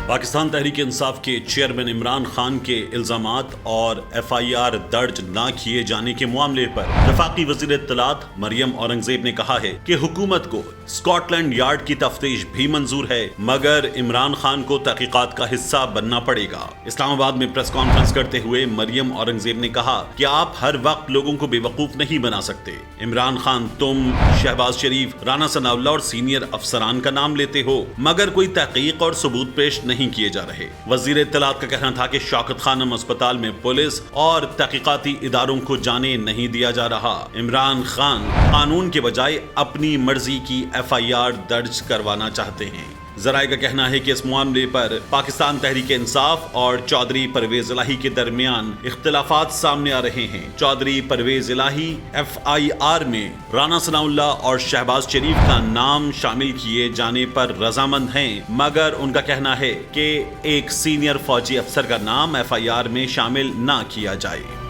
پاکستان تحریک انصاف کے چیئرمین عمران خان کے الزامات اور FIR درج نہ کیے جانے کے معاملے پر وفاقی وزیر اطلاعات مریم اورنگزیب نے کہا ہے کہ حکومت کو اسکاٹ لینڈ یارڈ کی تفتیش بھی منظور ہے، مگر عمران خان کو تحقیقات کا حصہ بننا پڑے گا۔ اسلام آباد میں پریس کانفرنس کرتے ہوئے مریم اورنگزیب نے کہا کہ آپ ہر وقت لوگوں کو بے وقوف نہیں بنا سکتے۔ عمران خان، تم، شہباز شریف، رانا ثناء اللہ اور سینئر افسران کا نام لیتے ہو، مگر کوئی تحقیق اور ثبوت پیش نہیں کیے جا رہے۔ وزیر اطلاعات کا کہنا تھا کہ شوکت خانم اسپتال میں پولیس اور تحقیقاتی اداروں کو جانے نہیں دیا جا رہا۔ عمران خان قانون کے بجائے اپنی مرضی کی FIR درج کروانا چاہتے ہیں۔ ذرائع کا کہنا ہے کہ اس معاملے پر پاکستان تحریک انصاف اور چودھری پرویز الہی کے درمیان اختلافات سامنے آ رہے ہیں۔ چودھری پرویز الہی FIR میں رانا ثناء اللہ اور شہباز شریف کا نام شامل کیے جانے پر رضامند ہیں، مگر ان کا کہنا ہے کہ ایک سینئر فوجی افسر کا نام FIR میں شامل نہ کیا جائے۔